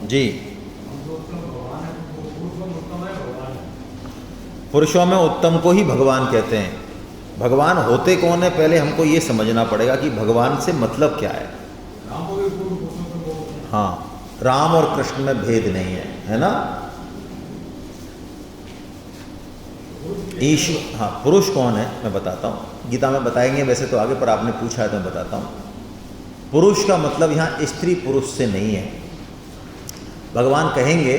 जी, पुरुषों में उत्तम को ही भगवान कहते हैं। भगवान होते कौन है, पहले हमको ये समझना पड़ेगा कि भगवान से मतलब क्या है। हाँ, राम और कृष्ण में भेद नहीं है ना। ईश्वर, हाँ, पुरुष कौन है मैं बताता हूँ, गीता में बताएंगे वैसे तो आगे, पर आपने पूछा है तो मैं बताता हूँ। पुरुष का मतलब यहाँ स्त्री पुरुष से नहीं है। भगवान कहेंगे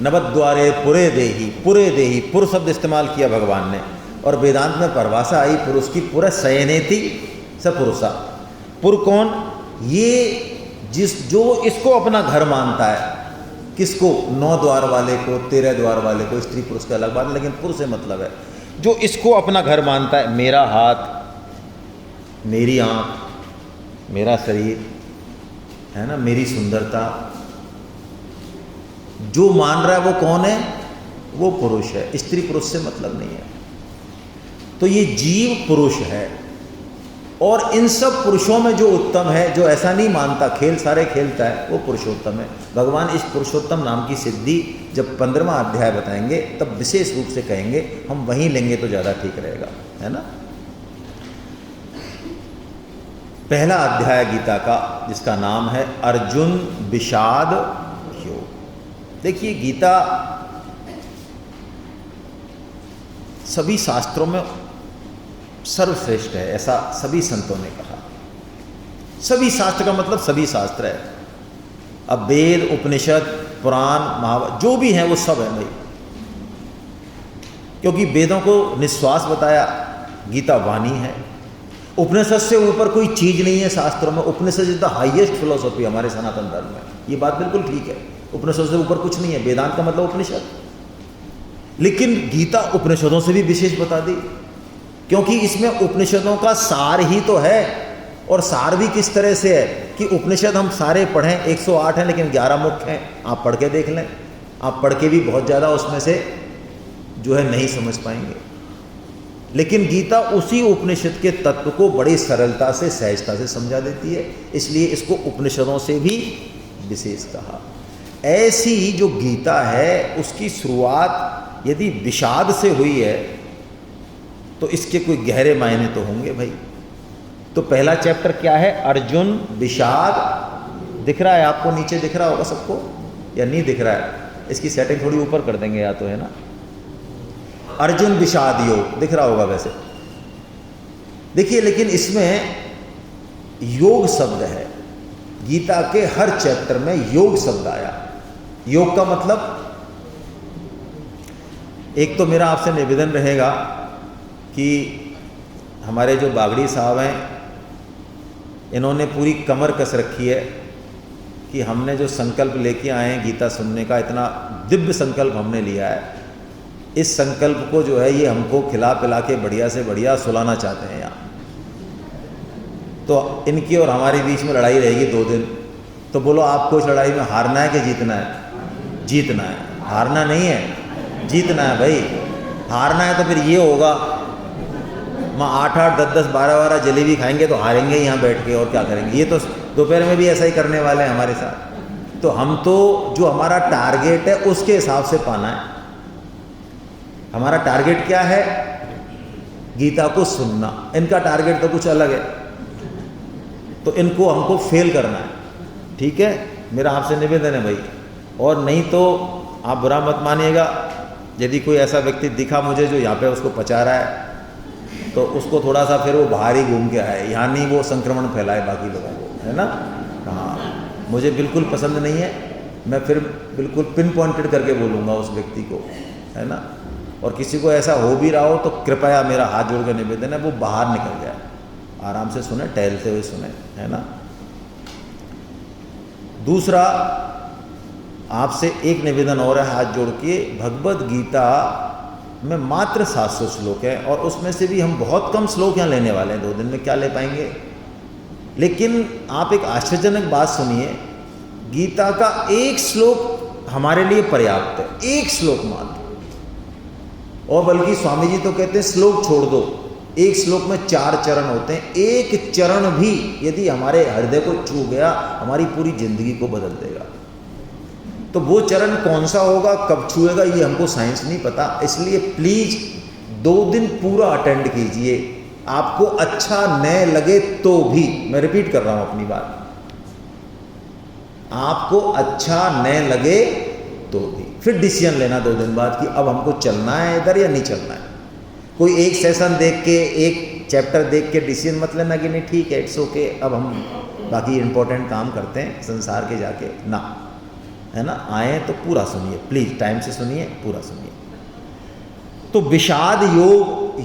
नवद्वारे पुरे देही, पुरे देही, पुर शब्द इस्तेमाल किया भगवान ने, और वेदांत में परिभाषा आई पुरुष की, पुर शयनेति स पुरुषा। पुर कौन, ये जो इसको अपना घर मानता है। किसको, 9 द्वार वाले को, 13 द्वार वाले को, स्त्री पुरुष का अलग बात, लेकिन पुरुष से मतलब है जो इसको अपना घर मानता है। मेरा हाथ, मेरी आँख, मेरा शरीर है ना, मेरी सुंदरता, जो मान रहा है वो कौन है, वो पुरुष है। स्त्री पुरुष से मतलब नहीं है। तो ये जीव पुरुष है, और इन सब पुरुषों में जो उत्तम है, जो ऐसा नहीं मानता, खेल सारे खेलता है, वो पुरुषोत्तम है। भगवान इस पुरुषोत्तम नाम की सिद्धि जब 15वां अध्याय बताएंगे तब विशेष रूप से कहेंगे, हम वहीं लेंगे तो ज़्यादा ठीक रहेगा, है ना। पहला अध्याय गीता का, जिसका नाम है अर्जुन विषाद योग। देखिए, गीता सभी शास्त्रों में सर्वश्रेष्ठ है, ऐसा सभी संतों ने कहा। सभी शास्त्र का मतलब सभी शास्त्र है। अब वेद, उपनिषद, पुराण, महाभारत जो भी हैं वो सब है भाई, क्योंकि वेदों को निश्वास बताया, गीता वाणी है। उपनिषद से ऊपर कोई चीज नहीं है शास्त्रों में। उपनिषद इज द हाईएस्ट फिलोसॉफी हमारे सनातन धर्म में, ये बात बिल्कुल ठीक है। उपनिषद से ऊपर कुछ नहीं है, वेदांत का मतलब उपनिषद। लेकिन गीता उपनिषदों से भी विशेष बता दी, क्योंकि इसमें उपनिषदों का सार ही तो है। और सार भी किस तरह से है कि उपनिषद हम सारे पढ़ें, 108 हैं लेकिन 11 मुख्य हैं, आप पढ़ के देख लें। आप पढ़ के भी बहुत ज़्यादा उसमें से जो है नहीं समझ पाएंगे। लेकिन गीता उसी उपनिषद के तत्व को बड़ी सरलता से, सहजता से समझा देती है, इसलिए इसको उपनिषदों से भी विशेष कहा। ऐसी जो गीता है उसकी शुरुआत यदि विषाद से हुई है तो इसके कोई गहरे मायने तो होंगे भाई। तो पहला चैप्टर क्या है, अर्जुन विषाद। दिख रहा है आपको, नीचे दिख रहा होगा सबको या नहीं दिख रहा है, इसकी सेटिंग थोड़ी ऊपर कर देंगे या तो, है ना। अर्जुन विषाद योग दिख रहा होगा वैसे। देखिए, लेकिन इसमें योग शब्द है। गीता के हर चैप्टर में योग शब्द आया। योग का मतलब, एक तो मेरा आपसे निवेदन रहेगा कि हमारे जो बागड़ी साहब हैं, इन्होंने पूरी कमर कस रखी है कि हमने जो संकल्प लेके आए हैं गीता सुनने का, इतना दिव्य संकल्प हमने लिया है। इस संकल्प को जो है ये हमको खिला पिला के बढ़िया से बढ़िया सुलाना चाहते हैं यहाँ। तो इनकी और हमारे बीच में लड़ाई रहेगी 2 दिन। तो बोलो, आपको इस लड़ाई में हारना है कि जीतना है? जीतना है, हारना नहीं है, जीतना है भाई। हारना है तो फिर ये होगा, माँ 8-8, 10-10, 12-12 जलेबी खाएंगे तो हारेंगे यहाँ बैठ के, और क्या करेंगे। ये तो दोपहर में भी ऐसा ही करने वाले हैं हमारे साथ। तो हम तो जो हमारा टारगेट है उसके हिसाब से पाना है। हमारा टारगेट क्या है? गीता को सुनना। इनका टारगेट तो कुछ अलग है, तो इनको हमको फेल करना है, ठीक है। मेरा आपसे निवेदन है भाई, और नहीं तो आप बुरा मत मानिएगा, यदि कोई ऐसा व्यक्ति दिखा मुझे जो यहाँ पे उसको पचा रहा है, तो उसको थोड़ा सा फिर वो बाहर ही घूम के आए, यहाँ नहीं वो संक्रमण फैलाए बाकी लोगों को, है ना। हाँ, मुझे बिल्कुल पसंद नहीं है। मैं फिर बिल्कुल पिन पॉइंटेड करके बोलूँगा उस व्यक्ति को, है ना। और किसी को ऐसा हो भी रहा हो तो कृपया, मेरा हाथ जोड़ कर निवेदन है, वो बाहर निकल जाए, आराम से सुने, टहलते हुए सुने, है ना। दूसरा, आपसे एक निवेदन और है हाथ जोड़ के। भगवद गीता में मात्र 700 श्लोक है, और उसमें से भी हम बहुत कम श्लोक यहाँ लेने वाले हैं। 2 दिन में क्या ले पाएंगे। लेकिन आप एक आश्चर्यजनक बात सुनिए, गीता का एक श्लोक हमारे लिए पर्याप्त है, एक श्लोक मात्र। और बल्कि स्वामी जी तो कहते हैं श्लोक छोड़ दो, एक श्लोक में 4 चरण होते हैं। एक चरण भी यदि हमारे हृदय को छू गया, हमारी पूरी जिंदगी को बदल देगा। तो वो चरण कौन सा होगा, कब छुएगा, ये हमको साइंस नहीं पता। इसलिए प्लीज 2 दिन पूरा अटेंड कीजिए, आपको अच्छा न लगे तो भी, मैं रिपीट कर रहा हूं अपनी बात, आपको अच्छा न लगे तो भी फिर डिसीजन लेना 2 दिन बाद कि अब हमको चलना है इधर या नहीं चलना है। कोई एक सेशन देख के, एक चैप्टर देख के डिसीजन मत लेना कि नहीं ठीक है इट्स ओके, अब हम बाकी इंपॉर्टेंट काम करते हैं संसार के जाके, ना, है ना। आए तो पूरा सुनिए प्लीज, टाइम से सुनिए, पूरा सुनिए। तो विषाद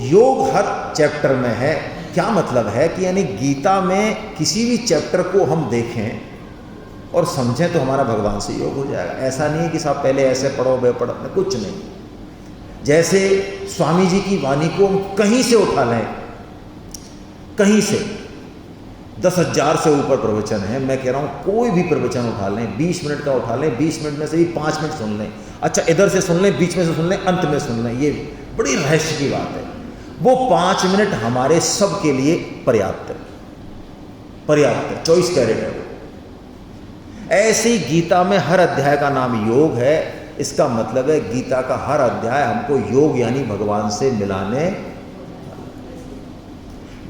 योग हर चैप्टर में है। क्या मतलब है कि यानी गीता में किसी भी चैप्टर को हम देखें और समझें तो हमारा भगवान से योग हो जाएगा। ऐसा नहीं है कि साहब पहले ऐसे पढ़ो वे पढ़ो, कुछ नहीं। जैसे स्वामी जी की वाणी को हम कहीं से उठा लें, कहीं से 10,000 से ऊपर प्रवचन है, मैं कह रहा हूँ कोई भी प्रवचन उठा लें, 20 मिनट का उठा लें, 20 मिनट में से भी 5 मिनट सुन लें, अच्छा इधर से सुन लें, बीच में से सुन लें, अंत में सुन लें, ये बड़ी रहस्य की बात है। वो 5 मिनट हमारे सब के लिए पर्याप्त है, पर्याप्त है, 24 कैरेट है वो। ऐसी गीता में हर अध्याय का नाम योग है। इसका मतलब है गीता का हर अध्याय हमको योग यानी भगवान से मिलाने,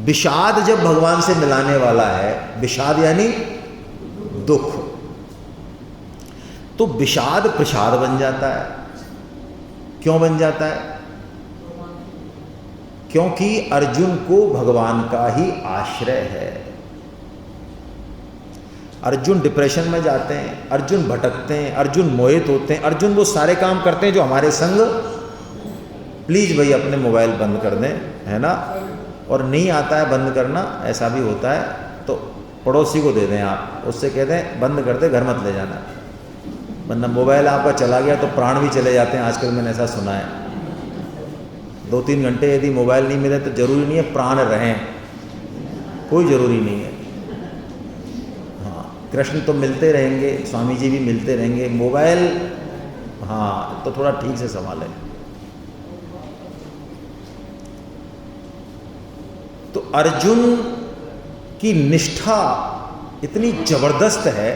विषाद जब भगवान से मिलाने वाला है, विषाद यानी दुख, तो विषाद प्रसाद बन जाता है। क्यों बन जाता है? क्योंकि अर्जुन को भगवान का ही आश्रय है। अर्जुन डिप्रेशन में जाते हैं, अर्जुन भटकते हैं, अर्जुन मोहित होते हैं, अर्जुन वो सारे काम करते हैं जो हमारे संग, प्लीज भाई अपने मोबाइल बंद कर दें, है ना। और नहीं आता है बंद करना, ऐसा भी होता है तो पड़ोसी को दे दें आप, उससे कह दें बंद कर दे, घर मत ले जाना, वरना मोबाइल आपका चला गया तो प्राण भी चले जाते हैं। आजकल मैंने ऐसा सुना है, 2-3 घंटे यदि मोबाइल नहीं मिले तो जरूरी नहीं है प्राण रहें, कोई ज़रूरी नहीं है। हाँ, कृष्ण तो मिलते रहेंगे, स्वामी जी भी मिलते रहेंगे, मोबाइल हाँ तो थोड़ा ठीक से संभालें। तो अर्जुन की निष्ठा इतनी जबरदस्त है,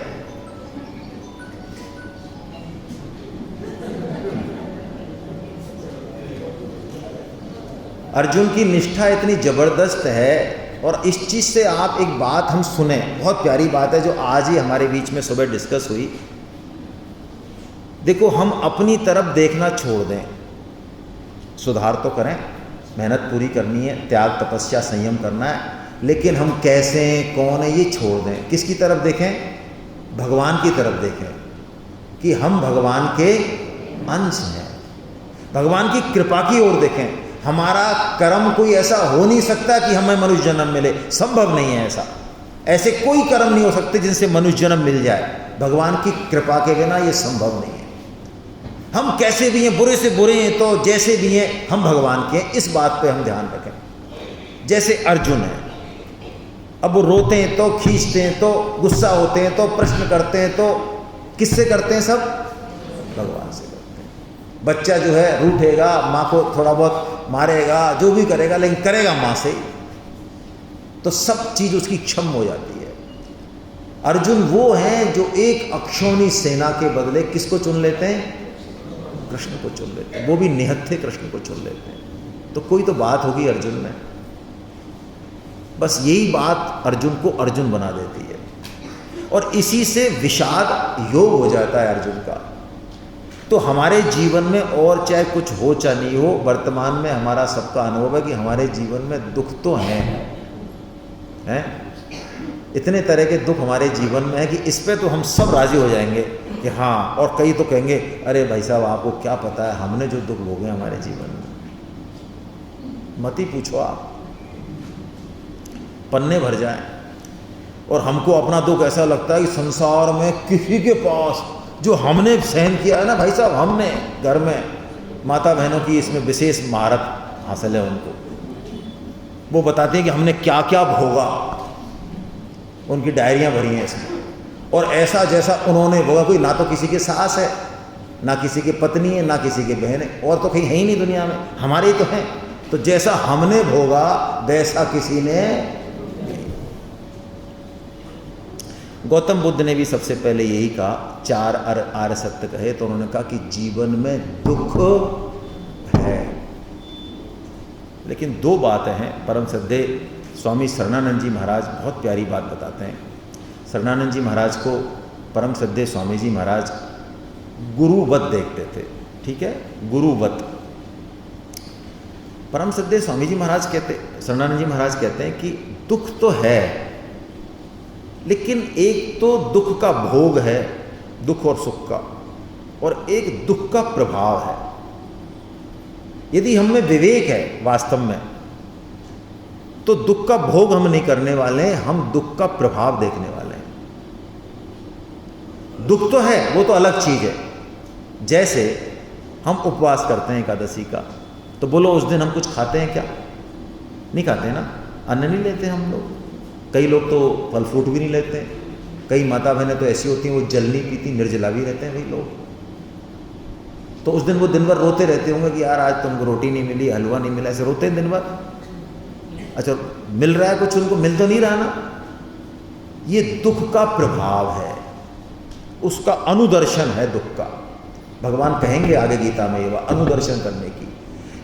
अर्जुन की निष्ठा इतनी जबरदस्त है। और इस चीज़ से आप एक बात हम सुने, बहुत प्यारी बात है जो आज ही हमारे बीच में सुबह डिस्कस हुई। देखो, हम अपनी तरफ देखना छोड़ दें, सुधार तो करें, मेहनत पूरी करनी है, त्याग तपस्या संयम करना है, लेकिन हम कैसे हैं, कौन है, ये छोड़ दें। किसकी तरफ देखें? भगवान की तरफ देखें कि हम भगवान के अंश हैं, भगवान की कृपा की ओर देखें। हमारा कर्म कोई ऐसा हो नहीं सकता कि हमें मनुष्य जन्म मिले, संभव नहीं है ऐसा। ऐसे कोई कर्म नहीं हो सकते जिनसे मनुष्य जन्म मिल जाए, भगवान की कृपा के बिना ये संभव नहीं है। हम कैसे भी हैं, बुरे से बुरे हैं तो जैसे भी हैं हम भगवान के हैं, इस बात पे हम ध्यान रखें। जैसे अर्जुन है, अब वो रोते हैं तो, खींचते हैं तो, गुस्सा होते हैं तो, प्रश्न करते हैं तो, किससे करते हैं? सब भगवान से करते हैं। बच्चा जो है रूठेगा, माँ को थोड़ा बहुत मारेगा, जो भी करेगा, लेकिन करेगा माँ से, तो सब चीज उसकी क्षम हो जाती है। अर्जुन वो हैं जो एक अक्षौणी सेना के बदले किसको चुन लेते हैं? कृष्ण को चुन लेते हैं, वो भी निहत्थे कृष्ण को चुन लेते हैं। तो कोई तो बात होगी अर्जुन में, बस यही बात अर्जुन को अर्जुन बना देती है, और इसी से विषाद योग हो जाता है अर्जुन का। तो हमारे जीवन में और चाहे कुछ हो चाहे नहीं हो, वर्तमान में हमारा सबका अनुभव है कि हमारे जीवन में दुख तो हैं, इतने तरह के दुख हमारे जीवन में है कि इस पे तो हम सब राजी हो जाएंगे कि हाँ, और कई तो कहेंगे अरे भाई साहब आपको क्या पता है हमने जो दुख भोगे हमारे जीवन में, मत ही पूछो आप, पन्ने भर जाएं। और हमको अपना दुख ऐसा लगता है कि संसार में किसी के पास जो हमने सहन किया है ना भाई साहब, हमने घर में माता बहनों की इसमें विशेष महारत हासिल है उनको, वो बताते हैं कि हमने क्या क्या भोगा, उनकी डायरियां भरी हैं इसमें। और ऐसा जैसा उन्होंने भोगा, कोई ना तो किसी के सास है, ना किसी की पत्नी है, ना किसी की बहन है, और तो कहीं है ही नहीं दुनिया में, हमारे ही तो हैं। तो जैसा हमने भोगा वैसा किसी ने। गौतम बुद्ध ने भी सबसे पहले यही कहा, चार आर्य सत्य कहे तो उन्होंने कहा कि जीवन में दुख है। लेकिन दो बातें हैं। परम श्रद्धे स्वामी शरणानंद जी महाराज बहुत प्यारी बात बताते हैं। शरणानंद जी महाराज को परम श्रद्धे स्वामी जी महाराज गुरुवत देखते थे, ठीक है, गुरुवत। परम श्रद्धे स्वामी जी महाराज कहते, शरणानंद जी महाराज कहते हैं कि दुख तो है, लेकिन एक तो दुख का भोग है, दुख और सुख का, और एक दुख का प्रभाव है। यदि हम में विवेक है वास्तव में, तो दुख का भोग हम नहीं करने वाले हैं, हम दुख का प्रभाव देखने वाले हैं। दुख तो है, वो तो अलग चीज है। जैसे हम उपवास करते हैं एकादशी का, तो बोलो उस दिन हम कुछ खाते हैं क्या? नहीं खाते ना, अन्न नहीं लेते हम लोग। कई लोग तो फल फ्रूट भी नहीं लेते। कई माता बहनें तो ऐसी होती हैं वो जल नहीं पीती, निर्जला भी रहते हैं वही लोग। तो उस दिन वो दिन भर रोते रहते होंगे कि यार आज तुमको रोटी नहीं मिली, हलवा नहीं मिला, ऐसे रोते हैं दिन भर। अच्छा, मिल रहा है कुछ, उनको मिल तो नहीं रहा ना। ये दुख का प्रभाव है, उसका अनुदर्शन है दुख का। भगवान कहेंगे आगे गीता में ये बात, अनुदर्शन करने की।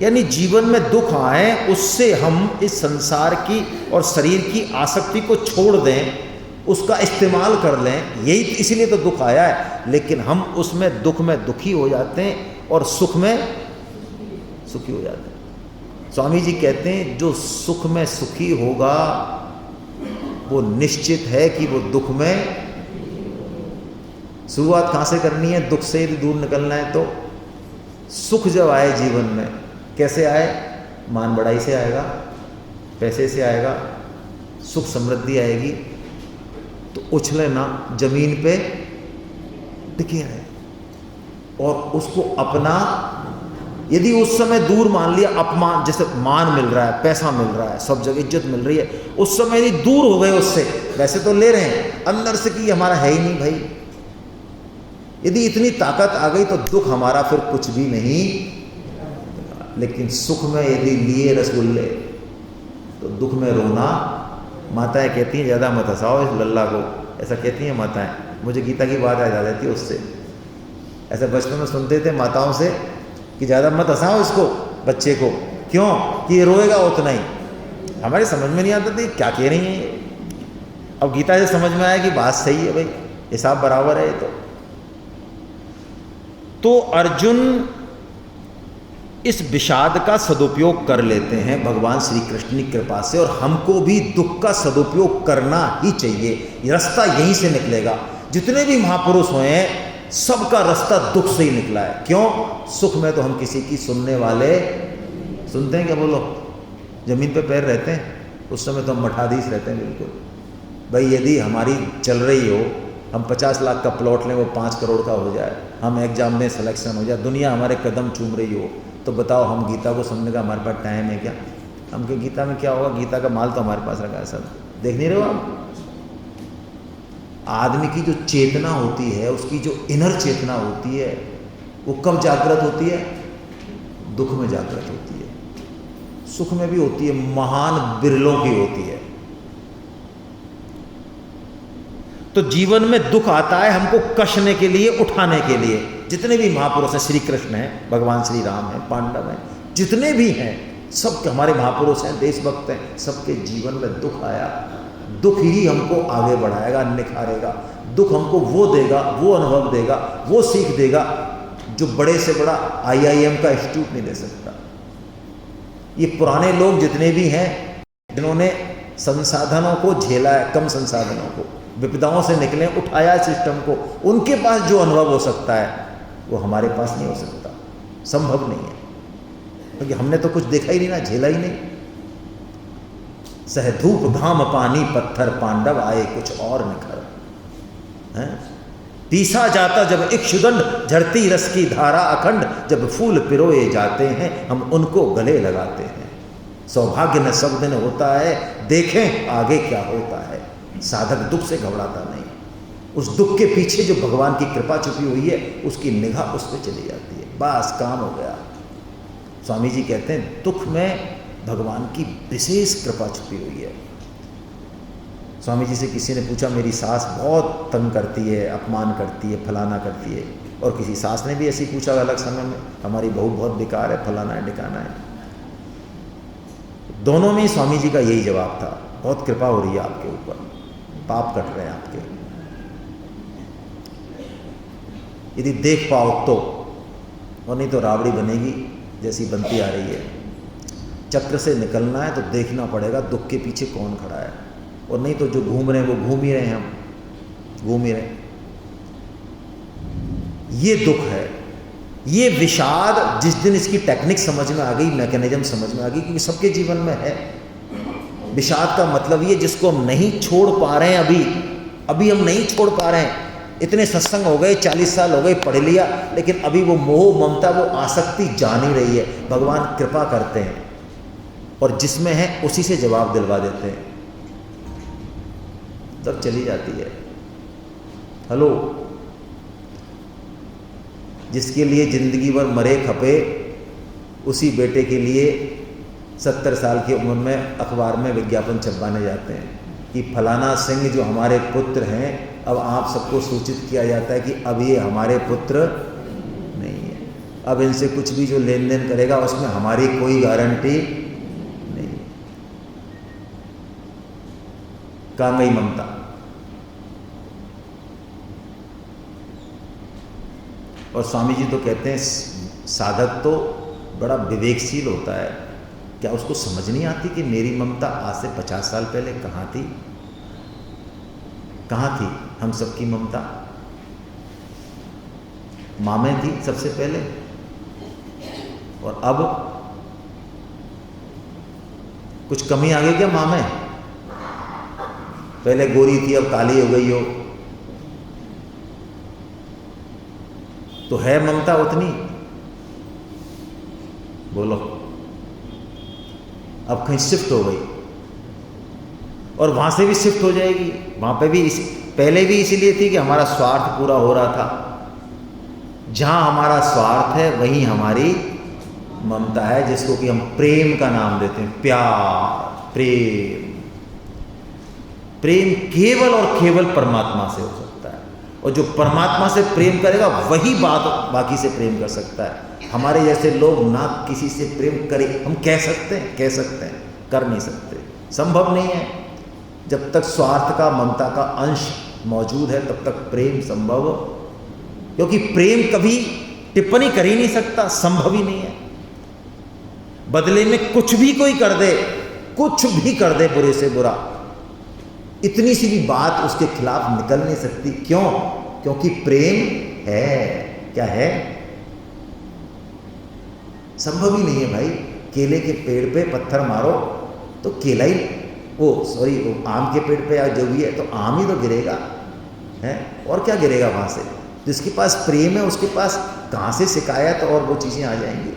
यानी जीवन में दुख आए, उससे हम इस संसार की और शरीर की आसक्ति को छोड़ दें, उसका इस्तेमाल कर लें। यही इसीलिए तो दुख आया है। लेकिन हम उसमें दुख में दुखी हो जाते हैं और सुख में सुखी हो जाते हैं। स्वामी जी कहते हैं जो सुख में सुखी होगा वो निश्चित है कि वो दुख में, शुरुआत कहाँ से करनी है? दुख से यदि दूर निकलना है तो सुख जब आए जीवन में, कैसे आए? मान बढ़ाई से आएगा, पैसे से आएगा, सुख समृद्धि आएगी, तो उछले ना जमीन पे टिके रहे। और उसको अपना, यदि उस समय दूर मान लिया, अपमान, जैसे मान मिल रहा है, पैसा मिल रहा है, सब जगह इज्जत मिल रही है, उस समय यदि दूर हो गए उससे, वैसे तो ले रहे हैं अंदर से कि हमारा है ही नहीं भाई। यदि इतनी ताकत आ गई तो दुख हमारा फिर कुछ भी नहीं। लेकिन सुख में यदि लिए रसगुल्ले तो दुख में रोना। माताएं कहती हैं ज़्यादा मत हंसाओ इस लल्ला को, ऐसा कहती हैं माताएं। मुझे गीता की बात याद आ जाती है उससे। ऐसा बचपन में सुनते थे माताओं से कि ज़्यादा मत हंसाओ इसको, बच्चे को, क्यों कि ये रोएगा उतना ही। हमारे समझ में नहीं आता था क्या कह रही हैं ये। अब गीता से समझ में आया कि बात सही है भाई, हिसाब बराबर है ये तो अर्जुन इस विषाद का सदुपयोग कर लेते हैं भगवान श्री कृष्ण की कृपा से, और हमको भी दुख का सदुपयोग करना ही चाहिए। ये रास्ता यहीं से निकलेगा। जितने भी महापुरुष हुए हैं सबका रास्ता दुख से ही निकला है। क्यों? सुख में तो हम किसी की सुनने वाले, सुनते हैं क्या? बोलो, जमीन पे पैर रहते हैं उस समय तो हम मठाधीश रहते हैं बिल्कुल। भाई यदि हमारी चल रही हो, हम 50 लाख का प्लॉट लें, वो 5 करोड़ का हो जाए, हम एग्जाम में सिलेक्शन हो जाए, दुनिया हमारे कदम चूम रही हो, तो बताओ हम गीता को सुनने का हमारे पास टाइम है क्या? हमके गीता में क्या होगा? गीता का माल तो हमारे पास रखा है सब, देख नहीं रहे हो आप? आदमी की जो चेतना होती है, उसकी जो इनर चेतना होती है, वो कब जागृत होती है? दुख में जागृत होती है। सुख में भी होती है, महान बिरलों की होती है। तो जीवन में दुख आता है हमको कसने के लिए, उठाने के लिए। जितने भी महापुरुष हैं, श्री कृष्ण हैं, भगवान श्री राम हैं, पांडव हैं, जितने भी हैं, सब हमारे महापुरुष हैं, देशभक्त हैं, सबके जीवन में दुख आया। दुख ही हमको आगे बढ़ाएगा, निखारेगा। दुख हमको वो देगा, वो अनुभव देगा, वो सीख देगा जो बड़े से बड़ा IIM का इंस्टीट्यूट नहीं दे सकता। ये पुराने लोग जितने भी हैं, जिन्होंने संसाधनों को झेला है, कम संसाधनों को, विपदाओं से निकले, उठाया सिस्टम को, उनके पास जो अनुभव हो सकता है वो हमारे पास नहीं हो सकता, संभव नहीं है। क्योंकि हमने तो कुछ देखा ही नहीं ना, झेला ही नहीं। सह धूप घाम पानी पत्थर, पांडव आए कुछ और निखर। हैं? पीसा जाता जब इक्षुदंड, झरती रस की धारा अखंड, जब फूल पिरोए जाते हैं हम उनको गले लगाते हैं। सौभाग्य न सब दिन होता है, देखें आगे क्या होता है। साधक दुख से घबराता नहीं, उस दुख के पीछे जो भगवान की कृपा छुपी हुई है, उसकी निगाह उस पर चली जाती है, बस काम हो गया। स्वामी जी कहते हैं दुख में भगवान की विशेष कृपा छुपी हुई है। स्वामी जी से किसी ने पूछा, मेरी सास बहुत तंग करती है, अपमान करती है, फलाना करती है। और किसी सास ने भी ऐसे ही पूछा अलग समय में, हमारी बहू बहुत बेकार है, फलाना है, ढिकाना है। दोनों में स्वामी जी का यही जवाब था, बहुत कृपा हो रही है आपके ऊपर, पाप कट रहे हैं आपके, यदि देख पाओ तो, और नहीं तो रावड़ी बनेगी जैसी बनती आ रही है। चक्र से निकलना है तो देखना पड़ेगा दुख के पीछे कौन खड़ा है, और नहीं तो जो घूम रहे हैं वो घूम ही रहे हैं, हम घूम ही रहे हैं। ये दुख है, ये विषाद जिस दिन इसकी टेक्निक समझ में आ गई, मैकेनिज्म समझ में आ गई, क्योंकि सबके जीवन में है। विषाद का मतलब ये जिसको हम नहीं छोड़ पा रहे हैं, अभी हम नहीं छोड़ पा रहे हैं। इतने सत्संग हो गए, 40 साल हो गए, पढ़ लिया, लेकिन अभी वो मोह ममता, वो आसक्ति जा नहीं रही है। भगवान कृपा करते हैं और जिसमें है उसी से जवाब दिलवा देते हैं, तब चली जाती है। हेलो, जिसके लिए जिंदगी भर मरे खपे, उसी बेटे के लिए 70 साल की उम्र में अखबार में विज्ञापन छपवाने जाते हैं कि फलाना सिंह जो हमारे पुत्र हैं, अब आप सबको सूचित किया जाता है कि अब ये हमारे पुत्र नहीं है, अब इनसे कुछ भी जो लेन देन करेगा उसमें हमारी कोई गारंटी नहीं। कहाँ गई ममता? और स्वामी जी तो कहते हैं साधक तो बड़ा विवेकशील होता है, क्या उसको समझ नहीं आती कि मेरी ममता आज से 50 साल पहले कहाँ थी? कहाँ थी हम सबकी ममता? माँ में थी सबसे पहले, और अब कुछ कमी आ गई क्या माँ में? पहले गोरी थी, अब काली हो गई हो, तो है ममता उतनी? बोलो। अब कहीं शिफ्ट हो गई, और वहां से भी शिफ्ट हो जाएगी। वहां पे भी पहले भी इसीलिए थी कि हमारा स्वार्थ पूरा हो रहा था। जहां हमारा स्वार्थ है वहीं हमारी ममता है, जिसको कि हम प्रेम का नाम देते हैं। प्यार, प्रेम। प्रेम केवल और केवल परमात्मा से हो सकता है, और जो परमात्मा से प्रेम करेगा वही बाकी से प्रेम कर सकता है। हमारे जैसे लोग ना किसी से प्रेम करें, हम कह सकते हैं, कर नहीं सकते, संभव नहीं है। जब तक स्वार्थ का, ममता का अंश मौजूद है तब तक प्रेम संभव, क्योंकि प्रेम कभी टिप्पणी कर ही नहीं सकता, संभव ही नहीं है। बदले में कुछ भी कोई कर दे, कुछ भी कर दे, बुरे से बुरा, इतनी सी भी बात उसके खिलाफ निकल नहीं सकती। क्यों? क्योंकि प्रेम है। क्या है? संभव ही नहीं है भाई। केले के पेड़ पे पत्थर मारो तो केला ही, वो आम के पेड़ पे या जो भी है तो आम ही तो गिरेगा, है? और क्या गिरेगा वहां से? जिसके पास प्रेम है उसके पास कहां से शिकायत और वो चीजें आ जाएंगी।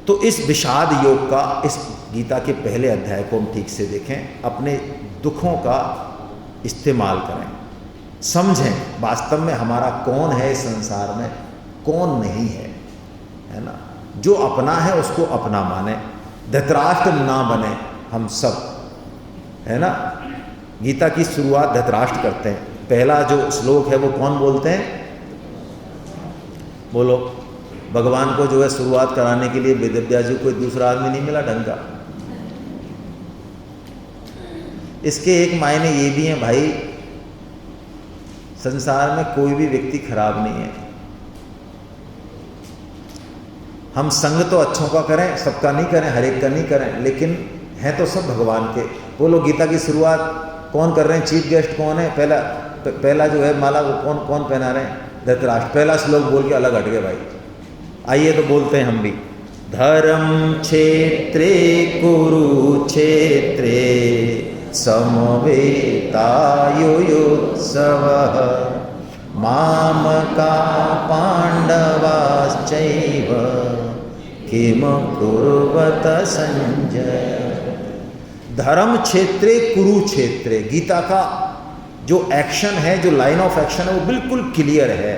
तो इस विषाद योग का, इस गीता के पहले अध्याय को हम ठीक से देखें, अपने दुखों का इस्तेमाल करें, समझें वास्तव में हमारा कौन है इस संसार में, कौन नहीं है ना? जो अपना है उसको अपना माने, धृतराष्ट्र ना बने हम सब, है ना? गीता की शुरुआत धृतराष्ट्र करते हैं। पहला जो श्लोक है वो कौन बोलते हैं? बोलो। भगवान को जो है शुरुआत कराने के लिए वेदव्यास जी कोई दूसरा आदमी नहीं मिला ढंग का। इसके एक मायने ये भी हैं भाई, संसार में कोई भी व्यक्ति खराब नहीं है। हम संग तो अच्छों का करें, सबका नहीं करें, हर एक का नहीं करें, लेकिन हैं तो सब भगवान के। बोलो, गीता की शुरुआत कौन कर रहे हैं? चीफ गेस्ट कौन है? पहला जो है माला वो कौन पहना रहे हैं? धृतराष्ट्र। पहला श्लोक बोल के अलग हट गए भाई। आइए तो बोलते हैं हम भी। धर्म क्षेत्रे कुरुक्षेत्रे समवेतायुयुत्सवः मामका पांडवाश्चैव किम कुर्वत संजय। धर्म क्षेत्रे कुरुक्षेत्रे, गीता का जो एक्शन है, जो लाइन ऑफ एक्शन है वो बिल्कुल क्लियर है।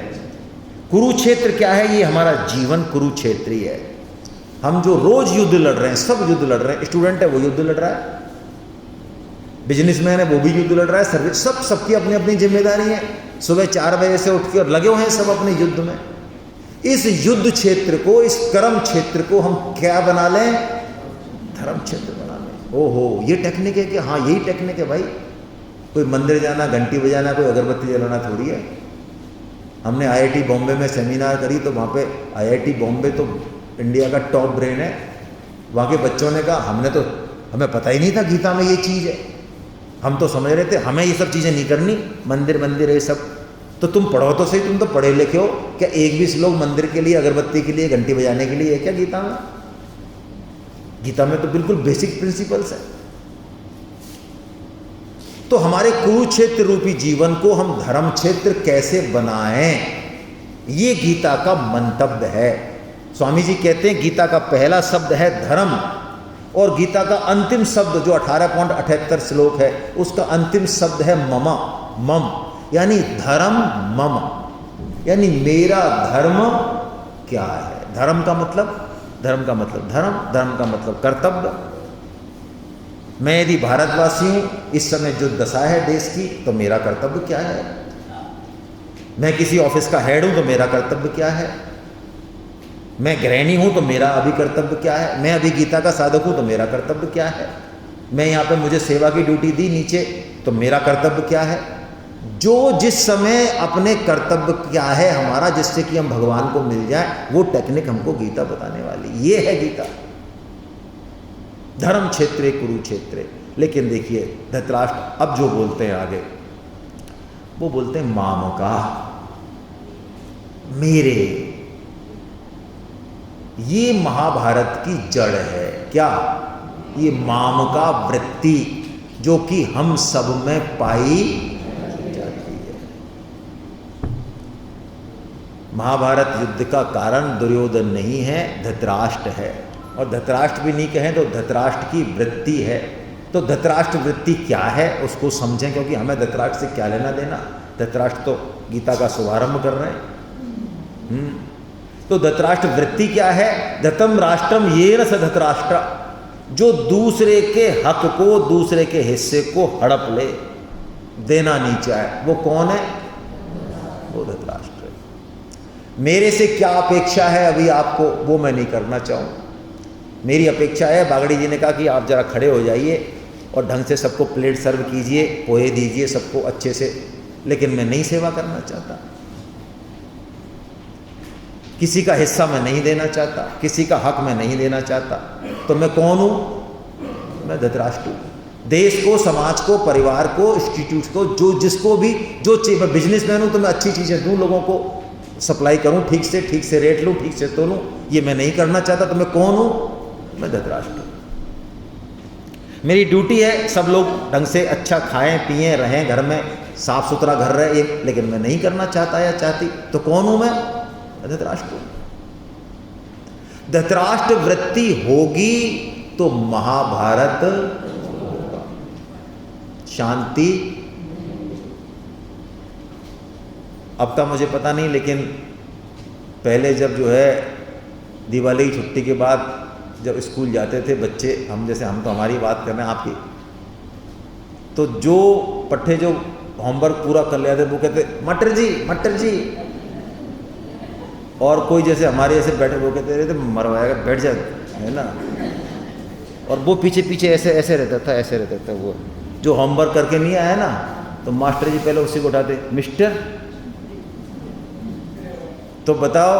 कुरुक्षेत्र क्या है? ये हमारा जीवन कुरुक्षेत्री है। हम जो रोज युद्ध लड़ रहे हैं, सब युद्ध लड़ रहे हैं। स्टूडेंट है वो युद्ध लड़ रहा है, बिजनेसमैन है वो भी युद्ध लड़ रहा है, सर्विस, सबकी अपनी अपनी जिम्मेदारी है। सुबह 4 बजे से उठ के और लगे हुए हैं सब अपने युद्ध में। इस युद्ध क्षेत्र को, इस कर्म क्षेत्र को हम क्या बना लें? धर्म क्षेत्र बना लें। ओहो, ये टेक्निक है कि हाँ यही टेक्निक है भाई। कोई मंदिर जाना, घंटी बजाना, कोई अगरबत्ती जलाना थोड़ी है। हमने IIT बॉम्बे में सेमिनार करी तो वहाँ पे IIT बॉम्बे तो इंडिया का टॉप ब्रेन है। वहाँ के बच्चों ने कहा हमें पता ही नहीं था गीता में ये चीज़ है। हम तो समझ रहे थे हमें ये सब चीज़ें नहीं करनी, मंदिर ये सब। तो तुम पढ़ो तो सही, तुम तो पढ़े लिखे हो। क्या एक भी श्लोक मंदिर के लिए, अगरबत्ती के लिए, घंटी बजाने के लिए है क्या गीता में? गीता में तो बिल्कुल बेसिक प्रिंसिपल्स है। तो हमारे कुरुक्षेत्र रूपी जीवन को हम धर्म क्षेत्र कैसे बनाएं, ये गीता का मंतव्य है। स्वामी जी कहते हैं गीता का पहला शब्द है धर्म, और गीता का अंतिम शब्द जो 18.78 श्लोक है उसका अंतिम शब्द है मम, यानी धर्म मम, यानी मेरा धर्म क्या है। धर्म का मतलब धर्म, धर्म का मतलब कर्तव्य। मैं यदि भारतवासी हूं, इस समय जो दशा है देश की, तो मेरा कर्तव्य क्या है। मैं किसी ऑफिस का हेड हूं तो मेरा कर्तव्य क्या है। मैं गृहिणी हूं तो मेरा अभी कर्तव्य क्या है। मैं अभी गीता का साधक हूं तो मेरा कर्तव्य क्या है। मैं यहाँ पे मुझे सेवा की ड्यूटी दी नीचे, तो मेरा कर्तव्य क्या है। जो जिस समय अपने कर्तव्य क्या है हमारा, जिससे कि हम भगवान को मिल जाए, वो टेक्निक हमको गीता बताने वाली। ये है गीता। धर्म क्षेत्रे कुरुक्षेत्रे। लेकिन देखिए धृतराष्ट्र अब जो बोलते हैं आगे, वो बोलते हैं मामका, मेरे। ये महाभारत की जड़ है। क्या? ये मामका वृत्ति जो कि हम सब में पाई जाती है। महाभारत युद्ध का कारण दुर्योधन नहीं है, धृतराष्ट्र है। और धृतराष्ट्र भी नहीं कहें तो धृतराष्ट्र की वृत्ति है। तो धृतराष्ट्र वृत्ति क्या है उसको समझें, क्योंकि हमें धृतराष्ट्र से क्या लेना देना। धृतराष्ट्र तो गीता का शुभारंभ कर रहे हैं। तो धृतराष्ट्र वृत्ति क्या है? धृतम राष्ट्रम येन स धृतराष्ट्र, जो दूसरे के हक को, दूसरे के हिस्से को हड़प ले, देना नहीं चाहे, वो कौन है? वो धृतराष्ट्र है। मेरे से क्या अपेक्षा है अभी आपको, वो मैं नहीं करना चाहूँ। मेरी अपेक्षा है, बागड़ी जी ने कहा कि आप जरा खड़े हो जाइए और ढंग से सबको प्लेट सर्व कीजिए, पोहे दीजिए सबको अच्छे से, लेकिन मैं नहीं सेवा करना चाहता। किसी का हिस्सा मैं नहीं देना चाहता, किसी का हक मैं नहीं देना चाहता। तो मैं कौन हूं? मैं धृतराष्ट्र हूं। देश को, समाज को, परिवार को, इंस्टीट्यूट को, जो जिसको भी जो चीज, मैं बिजनेसमैन हूं तो मैं अच्छी चीजें दूं, लोगों को सप्लाई करूं, ठीक से रेट लूं, ठीक से तोलूं, ये मैं नहीं करना चाहता। तो मैं कौन हूं? मैं धृतराष्ट्र। मेरी ड्यूटी है सब लोग ढंग से अच्छा खाएं पिएं रहें, घर में साफ सुथरा घर रहे, लेकिन मैं नहीं करना चाहता या चाहती। तो कौन हूं मैं? धृतराष्ट्र। धृतराष्ट्र वृत्ति होगी तो महाभारत होगा, शांति। अब का मुझे पता नहीं, लेकिन पहले जब जो है दिवाली की छुट्टी के बाद जब स्कूल जाते थे बच्चे, हम जैसे, हम तो हमारी बात कर रहे हैं आपकी, तो जो पट्टे जो होमवर्क पूरा कर लिया थे वो कहते मटर जी। और कोई जैसे हमारे ऐसे बैठे वो कहते रहते मरवाएगा, बैठ जा, है ना। और वो पीछे ऐसे रहता था वो जो होमवर्क करके नहीं आया ना, तो मास्टर जी पहले उसी को उठाते, मिस्टर। तो बताओ,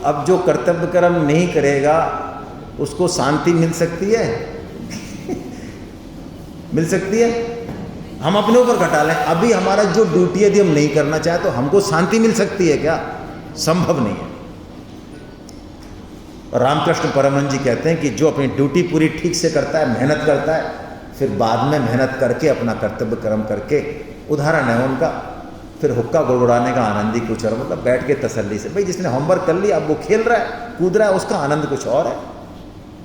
अब जो कर्तव्य कर्म नहीं करेगा उसको शांति मिल सकती है? मिल सकती है? हम अपने ऊपर घटा लें, अभी हमारा जो ड्यूटी यदि हम नहीं करना चाहे तो हमको शांति मिल सकती है क्या? संभव नहीं है। रामकृष्ण परमहंस जी कहते हैं कि जो अपनी ड्यूटी पूरी ठीक से करता है, मेहनत करता है, फिर बाद में मेहनत करके अपना कर्तव्य कर्म करके, उदाहरण है उनका, फिर हुक्का गुड़गुड़ाने का आनंद ही कुछ और, मतलब बैठ के तसल्ली से, भाई जिसने होमवर्क कर लिया अब वो खेल रहा है, कूद रहा है, उसका आनंद कुछ और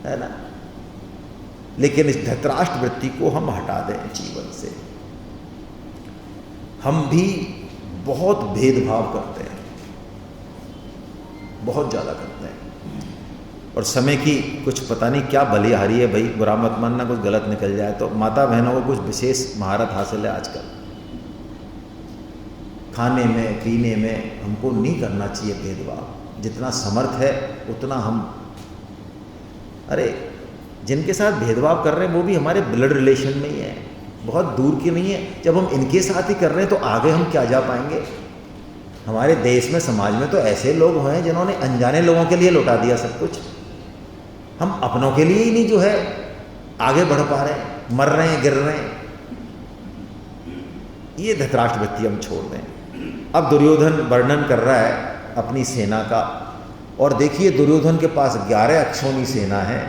है ना। लेकिन इस धृतराष्ट्र वृत्ति को हम हटा दें जीवन से। हम भी बहुत भेदभाव करते हैं, बहुत ज़्यादा करते हैं। और समय की कुछ पता नहीं क्या बलिहारी है भाई, बुरा मत मानना, कुछ गलत निकल जाए तो। माता बहनों को कुछ विशेष महारत हासिल है आजकल, खाने में पीने में हमको नहीं करना चाहिए भेदभाव। जितना समर्थ है उतना हम, अरे जिनके साथ भेदभाव कर रहे हैं वो भी हमारे ब्लड रिलेशन में ही है, बहुत दूर की नहीं है। जब हम इनके साथ ही कर रहे हैं तो आगे हम क्या जा पाएंगे। हमारे देश में समाज में तो ऐसे लोग हैं जिन्होंने अनजाने लोगों के लिए लौटा दिया सब कुछ। हम अपनों के लिए ही नहीं जो है आगे बढ़ पा रहे हैं, मर रहे हैं, गिर रहे हैं। ये धृतराष्ट्र वृत्ति हम छोड़ दें। अब दुर्योधन वर्णन कर रहा है अपनी सेना का, और देखिए दुर्योधन के पास 11 अक्षौणी सेना है,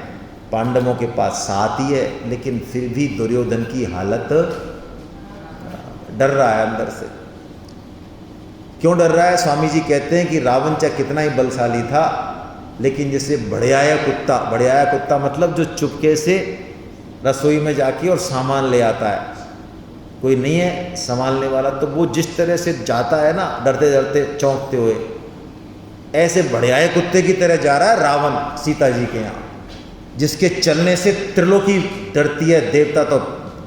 पांडवों के पास 7 ही है, लेकिन फिर भी दुर्योधन की हालत, डर रहा है अंदर से। क्यों डर रहा है? स्वामी जी कहते हैं कि रावण चाहे कितना ही बलशाली था, लेकिन जैसे बढ़ियाया कुत्ता मतलब जो चुपके से रसोई में जाके और सामान ले आता है, कोई नहीं है संभालने वाला, तो वो जिस तरह से जाता है ना, डरते डरते चौंकते हुए, ऐसे बढ़ियाए कुत्ते की तरह जा रहा है रावण सीता जी के यहाँ, जिसके चलने से त्रिलोकी डरती है, देवता तो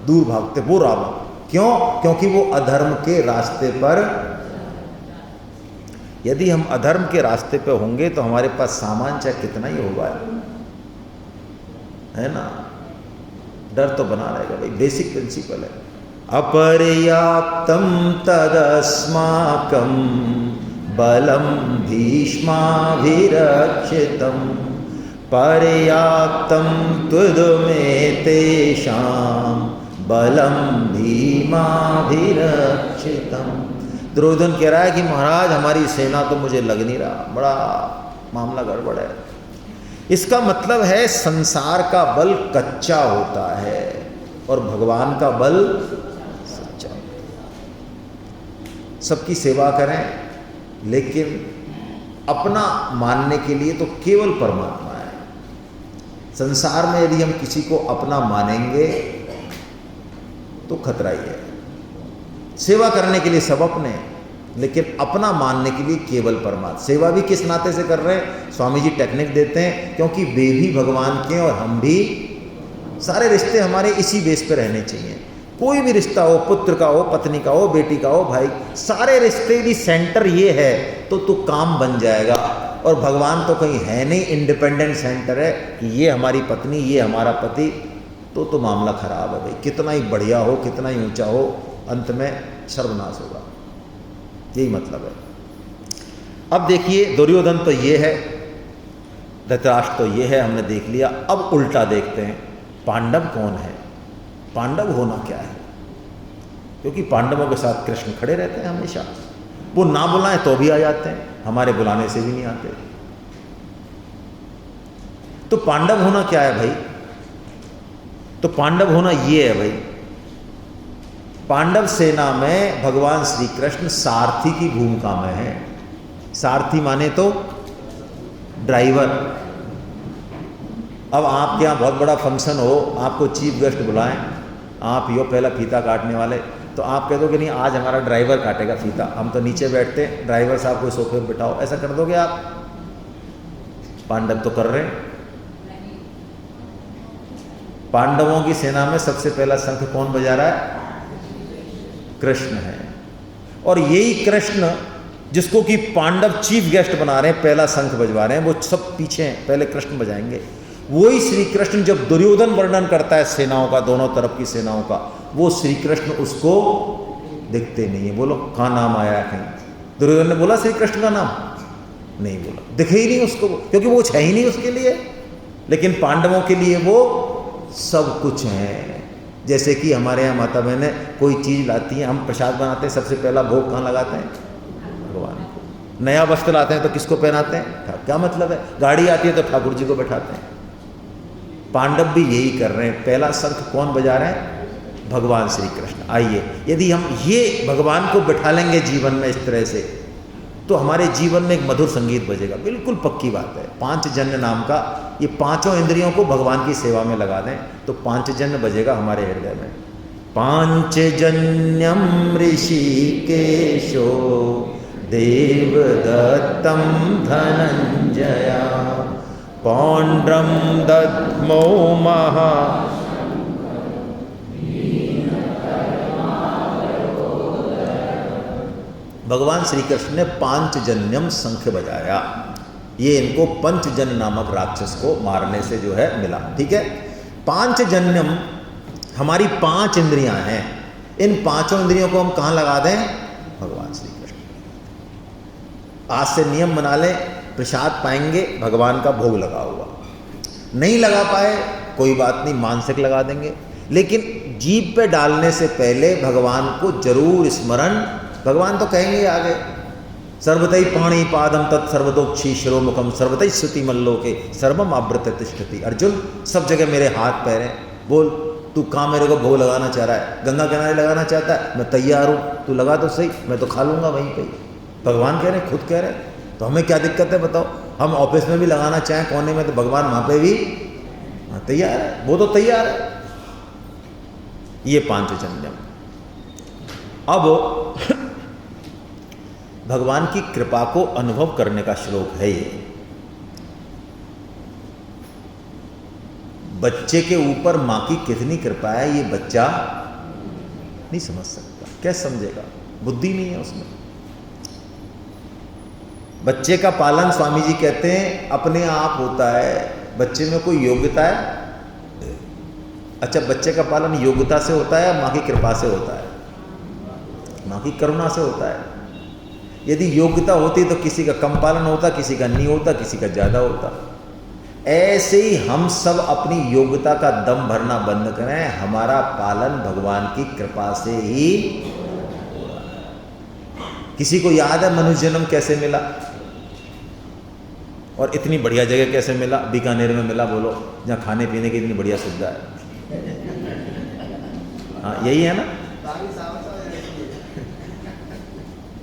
दूर भागते। वो रावण क्यों? क्योंकि वो अधर्म के रास्ते पर, यदि हम अधर्म के रास्ते पे होंगे तो हमारे पास सामान चाहे कितना ही होगा, है ना, डर तो बना रहेगा भाई, बेसिक प्रिंसिपल है। अपर्याप्तम तदस्माकं बलम भीष्माभिरक्षितम पर्याप्तम त्वमेतेषां बलम भीमाभिरक्षितम। दुर्योधन कह रहा है कि महाराज हमारी सेना तो मुझे लग नहीं रहा, बड़ा मामला गड़बड़ है। इसका मतलब है संसार का बल कच्चा होता है और भगवान का बल सच्चा। सबकी सेवा करें, लेकिन अपना मानने के लिए तो केवल परमात्मा है। संसार में यदि हम किसी को अपना मानेंगे तो खतरा ही है। सेवा करने के लिए सब अपने, लेकिन अपना मानने के लिए केवल परमात्मा। सेवा भी किस नाते से कर रहे हैं? स्वामी जी टेक्निक देते हैं, क्योंकि वे भी भगवान के और हम भी, सारे रिश्ते हमारे इसी बेस पे रहने चाहिए। कोई भी रिश्ता हो, पुत्र का हो, पत्नी का हो, बेटी का हो, भाई, सारे रिश्ते यदि सेंटर ये है तो काम बन जाएगा। और भगवान तो कहीं है नहीं, इंडिपेंडेंट सेंटर है कि ये हमारी पत्नी, ये हमारा पति, तो मामला खराब है भाई। कितना ही बढ़िया हो, कितना ही ऊंचा हो, अंत में सर्वनाश होगा। यही मतलब है। अब देखिए दुर्योधन तो ये है, धृतराष्ट्र तो ये है, हमने देख लिया। अब उल्टा देखते हैं, पांडव कौन है, पांडव होना क्या है। क्योंकि पांडवों के साथ कृष्ण खड़े रहते हैं हमेशा, वो ना बुलाएं तो भी आ जाते हैं, हमारे बुलाने से भी नहीं आते। तो पांडव होना क्या है भाई? तो पांडव होना ये है भाई, पांडव सेना में भगवान श्री कृष्ण सारथी की भूमिका में है। सारथी माने तो ड्राइवर। अब आपके यहाँ बहुत बड़ा फंक्शन हो, आपको चीफ गेस्ट बुलाएं, आप यो पहला फीता काटने वाले, तो आप कह दोगे नहीं आज हमारा ड्राइवर काटेगा फीता, हम तो नीचे बैठते हैं, ड्राइवर साहब को सोफे पर बिठाओ, ऐसा कर दोगे आप? पांडव तो कर रहे हैं। पांडवों की सेना में सबसे पहला शंख कौन बजा रहा है? कृष्ण है। और यही कृष्ण जिसको कि पांडव चीफ गेस्ट बना रहे हैं, पहला शंख बजवा रहे हैं, वो सब पीछे हैं, पहले कृष्ण बजाएंगे। वही श्री कृष्ण जब दुर्योधन वर्णन करता है सेनाओं का, दोनों तरफ की सेनाओं का, वो श्री कृष्ण उसको दिखते नहीं है। बोलो कहाँ नाम आया है कहीं? दुर्योधन ने बोला श्री कृष्ण का नाम? नहीं बोला, दिखे ही नहीं उसको, क्योंकि वो है ही नहीं उसके लिए। लेकिन पांडवों के लिए वो सब कुछ है। जैसे कि हमारे यहाँ माता बहनें कोई चीज़ लाती हैं, हम प्रसाद बनाते हैं, सबसे पहला भोग कहाँ लगाते हैं? भगवान को। नया वस्त्र लाते हैं तो किसको पहनाते हैं? क्या मतलब है? गाड़ी आती है तो ठाकुर जी को बैठाते हैं। पांडव भी यही कर रहे हैं। पहला शंख कौन बजा रहे हैं? भगवान श्री कृष्ण। आइए, यदि हम ये भगवान को बैठा लेंगे जीवन में इस तरह से, तो हमारे जीवन में एक मधुर संगीत बजेगा। बिल्कुल पक्की बात है। पांचजन्य नाम का, ये पांचों इंद्रियों को भगवान की सेवा में लगा दें तो पांचजन्य बजेगा हमारे हृदय में। पांचजन्यम ऋषिकेशो देवदत्तम धनंजया पौंड्रम दद्मो महा। भगवान श्री कृष्ण ने पांचजन्यम शंख बजाया। ये इनको पंचजन नामक राक्षस को मारने से जो है मिला। ठीक है, पांचजन्यम हमारी 5 इंद्रियां हैं। इन 5 इंद्रियों को हम कहाँ लगा दें? भगवान श्री कृष्ण। आज से नियम बना लें, प्रसाद पाएंगे भगवान का भोग लगा हुआ। नहीं लगा पाए कोई बात नहीं, मानसिक लगा देंगे, लेकिन जीभ पे डालने से पहले भगवान को जरूर स्मरण। भगवान तो कहेंगे आगे, सर्वतई पाणी पादम तत् सर्वतोक्षी शिरोमुखम सर्वतई श्रुति मल्लोके सर्वम आवृत तिष्ठति। अर्जुन, सब जगह मेरे हाथ पैर हैं, बोल तू कहाँ मेरे को भोग लगाना चाह रहा है? गंगा किनारे लगाना चाहता है, मैं तैयार हूँ, तू लगा तो सही, मैं तो खा लूँगा वहीं पे। भगवान कह रहे हैं, खुद कह रहे हैं, तो हमें क्या दिक्कत है बताओ? हम ऑफिस में भी लगाना चाहें कोने में, तो भगवान वहाँ पे भी तैयार है, वो तो तैयार है। ये पांचजन्यम। अब भगवान की कृपा को अनुभव करने का श्लोक है ये। बच्चे के ऊपर मां की कितनी कृपा है ये बच्चा नहीं समझ सकता। कैसे समझेगा? बुद्धि नहीं है उसमें। बच्चे का पालन स्वामी जी कहते हैं अपने आप होता है। बच्चे में कोई योग्यता है? अच्छा, बच्चे का पालन योग्यता से होता है या मां की कृपा से होता है? मां की करुणा से होता है। यदि योग्यता होती तो किसी का कम पालन होता, किसी का नहीं होता, किसी का ज़्यादा होता। ऐसे ही हम सब अपनी योग्यता का दम भरना बंद करें, हमारा पालन भगवान की कृपा से ही। किसी को याद है मनुष्य जन्म कैसे मिला और इतनी बढ़िया जगह कैसे मिला? बीकानेर में मिला, बोलो, जहाँ खाने पीने की इतनी बढ़िया सुविधा है। हाँ, यही है ना।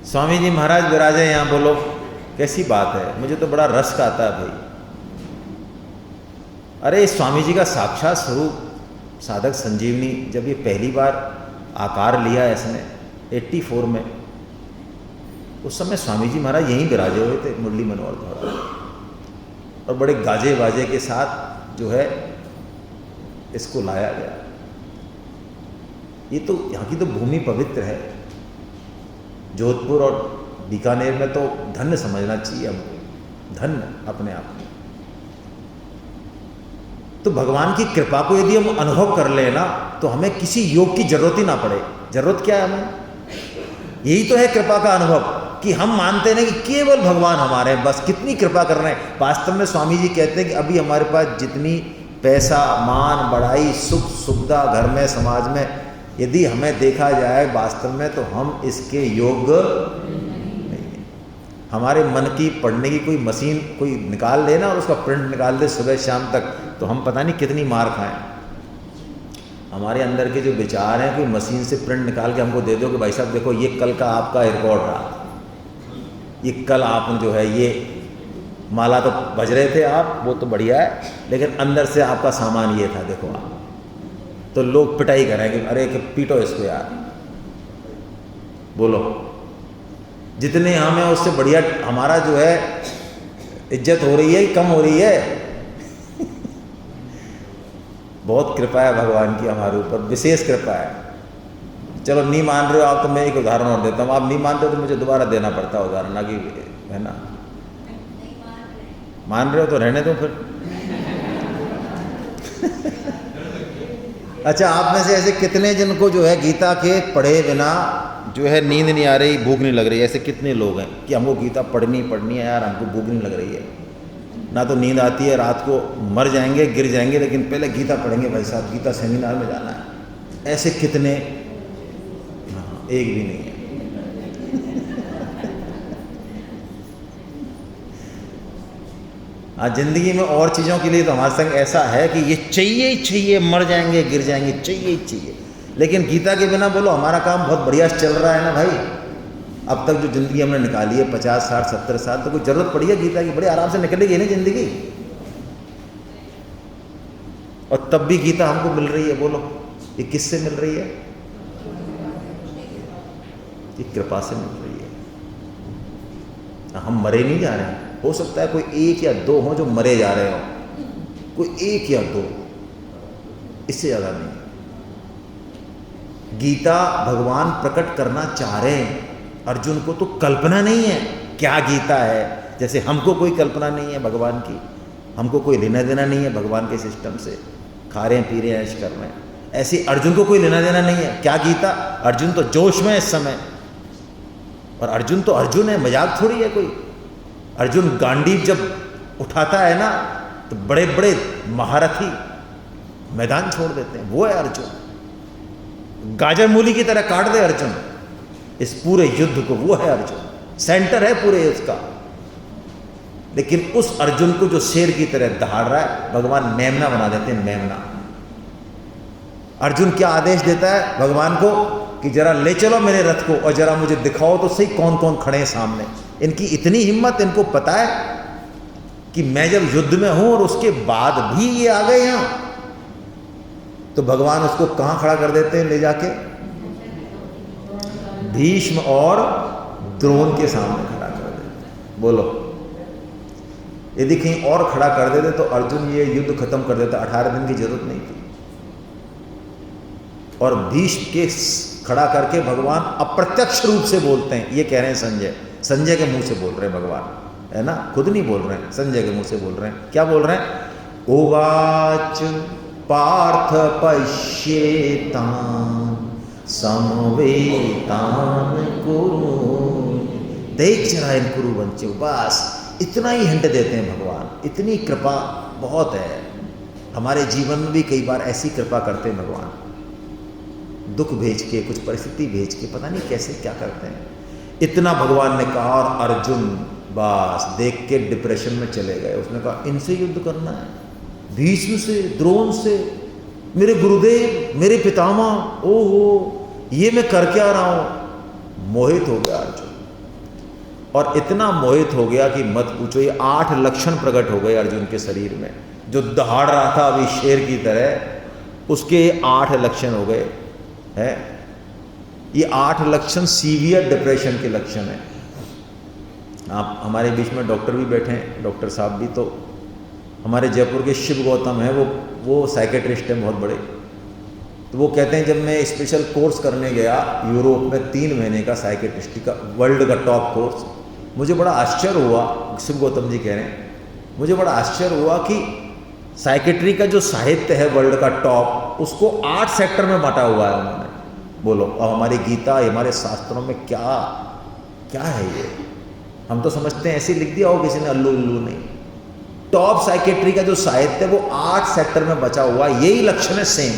स्वामी जी महाराज विराजे यहाँ, बोलो कैसी बात है। मुझे तो बड़ा रस का आता है भाई। अरे स्वामी जी का साक्षात स्वरूप साधक संजीवनी जब ये पहली बार आकार लिया इसने 84 में, उस समय स्वामी जी महाराज यहीं विराजे हुए थे मुरली मनोहर द्वारा, और बड़े गाजे बाजे के साथ जो है इसको लाया गया। ये तो यहाँ की तो भूमि पवित्र है। जोधपुर और बीकानेर में तो धन्य समझना चाहिए हमको, धन्य अपने आप में। तो भगवान की कृपा को यदि हम अनुभव कर ले ना, तो हमें किसी योग की जरूरत ही ना पड़े। जरूरत क्या है हमें? यही तो है कृपा का अनुभव, कि हम मानते हैं कि केवल भगवान हमारे हैं, बस कितनी कृपा कर रहे हैं। वास्तव में स्वामी जी कहते हैं कि अभी हमारे पास जितनी पैसा, मान, बढ़ाई, सुख सुविधा घर में, समाज में, यदि हमें देखा जाए वास्तव में, तो हम इसके योग्य नहीं है। हमारे मन की पढ़ने की कोई मशीन कोई निकाल दे ना और उसका प्रिंट निकाल दे सुबह शाम तक, तो हम पता नहीं कितनी मार खाएं। हमारे अंदर के जो विचार हैं, कोई मशीन से प्रिंट निकाल के हमको दे दो कि भाई साहब देखो ये कल का आपका रिकॉर्ड रहा, ये कल आप जो है ये माला तो बज रहे थे आप, वो तो बढ़िया है, लेकिन अंदर से आपका सामान ये था, देखो आप। तो लोग पिटाई करेंगे, अरे कि पीटो इसको यार। बोलो, जितने हमें उससे बढ़िया हमारा जो है इज्जत हो रही है, कम हो रही है। बहुत कृपा है भगवान की हमारे ऊपर, विशेष कृपा है। चलो नहीं मान रहे हो आप, तो मैं एक उदाहरण और देता हूँ। आप नहीं मानते हो तो मुझे दोबारा देना पड़ता है उदाहरण, ना कि है ना। मान रहे हो तो रहने दो फिर। अच्छा, आप में से ऐसे कितने जिनको जो है गीता के पढ़े बिना जो है नींद नहीं आ रही, भूख नहीं लग रही? ऐसे कितने लोग हैं कि हमको गीता पढ़नी है यार, हमको भूख नहीं लग रही है, ना तो नींद आती है, रात को मर जाएंगे, गिर जाएंगे, लेकिन पहले गीता पढ़ेंगे भाई साहब, गीता सेमिनार में जाना है। ऐसे कितने? हाँ, एक भी नहीं है। हाँ, जिंदगी में और चीज़ों के लिए तो हमारे संग ऐसा है कि ये चाहिए ही चाहिए, मर जाएंगे, गिर जाएंगे, चाहिए ही चाहिए। लेकिन गीता के बिना बोलो हमारा काम बहुत बढ़िया चल रहा है ना भाई। अब तक जो ज़िंदगी हमने निकाली है 50, 60, 70 साल, तो कोई ज़रूरत पड़ी है गीता की? बड़े आराम से निकलेगी ना ज़िंदगी। और तब भी गीता हमको मिल रही है, बोलो ये किससे मिल रही है? ये कृपा से मिल रही है। हम मरे नहीं जा रहे हैं। हो सकता है कोई 1 या 2 हों जो मरे जा रहे हो, कोई एक या दो, इससे ज़्यादा नहीं। गीता भगवान प्रकट करना चाह रहे हैं, अर्जुन को तो कल्पना नहीं है क्या गीता है। जैसे हमको कोई कल्पना नहीं है भगवान की, हमको कोई लेना देना नहीं है भगवान के सिस्टम से, खा रहे हैं पी रहे हैं ऐश कर रहे हैं, ऐसे अर्जुन को कोई लेना देना नहीं है क्या गीता। अर्जुन तो जोश में है इस समय, और अर्जुन तो अर्जुन है, मजाक थोड़ी है कोई। अर्जुन गांडीव जब उठाता है ना तो बड़े बड़े महारथी मैदान छोड़ देते हैं, वो है अर्जुन। गाजर मूली की तरह काट दे अर्जुन इस पूरे युद्ध को, वो है अर्जुन, सेंटर है पूरे उसका। लेकिन उस अर्जुन को जो शेर की तरह दहाड़ रहा है, भगवान मेमना बना देते हैं, मेमना। अर्जुन क्या आदेश देता है भगवान को कि जरा ले चलो मेरे रथ को और जरा मुझे दिखाओ तो सही कौन कौन खड़े हैं सामने। इनकी इतनी हिम्मत, इनको पता है कि मैं जब युद्ध में हूं और उसके बाद भी ये आ गए यहां, तो भगवान उसको कहां खड़ा कर देते हैं ले जाके, भीष्म और द्रोण के सामने खड़ा कर देते हैं। बोलो, यदि कहीं और खड़ा कर देते तो अर्जुन ये युद्ध खत्म कर देता, 18 दिन की जरूरत नहीं थी। और भीष्म के खड़ा करके भगवान अप्रत्यक्ष रूप से बोलते हैं, ये कह रहे हैं संजय के मुंह से बोल रहे हैं भगवान, है ना, खुद नहीं बोल रहे हैं, संजय के मुंह से बोल रहे हैं। क्या बोल रहे हैं? उवाच पार्थ पश्येतान् समवेतान् कुरु, देख जरा इन कुरुवंशियों। बस इतना ही हिंट देते हैं भगवान, इतनी कृपा बहुत है। हमारे जीवन में भी कई बार ऐसी कृपा करते हैं भगवान, दुख भेज के, कुछ परिस्थिति भेज के, पता नहीं कैसे क्या करते हैं। इतना भगवान ने कहा और अर्जुन बस देख के डिप्रेशन में चले गए। उसने कहा इनसे युद्ध करना है, भीष्म से, द्रोण से, मेरे गुरुदेव, मेरे पितामह, ओहो ये मैं कर क्या रहा हूं। मोहित हो गया अर्जुन, और इतना मोहित हो गया कि मत पूछो। ये 8 लक्षण प्रकट हो गए अर्जुन के शरीर में। जो दहाड़ रहा था अभी शेर की तरह, उसके 8 लक्षण हो गए है। ये 8 लक्षण सीवियर डिप्रेशन के लक्षण है। आप हमारे बीच में डॉक्टर भी बैठे हैं, डॉक्टर साहब भी, तो हमारे जयपुर के शिव गौतम है, वो साइकेट्रिस्ट हैं बहुत बड़े। तो वो कहते हैं जब मैं स्पेशल कोर्स करने गया यूरोप में 3 महीने का साइकेट्रिस्टी का, वर्ल्ड का टॉप कोर्स, मुझे बड़ा आश्चर्य हुआ, शिव गौतम जी कह रहे हैं, मुझे बड़ा आश्चर्य हुआ कि साइकेट्री का जो साहित्य है वर्ल्ड का टॉप, उसको 8 सेक्टर में बांटा हुआ है उन्होंने। बोलो, और हमारी गीता, हमारे शास्त्रों में क्या क्या है ये? हम तो समझते हैं ऐसे लिख दिया हो किसी ने, अल्लू उल्लू नहीं। टॉप साइकेट्री का जो साहित्य है वो 8 सेक्टर में बचा हुआ है। यही लक्षण है सेम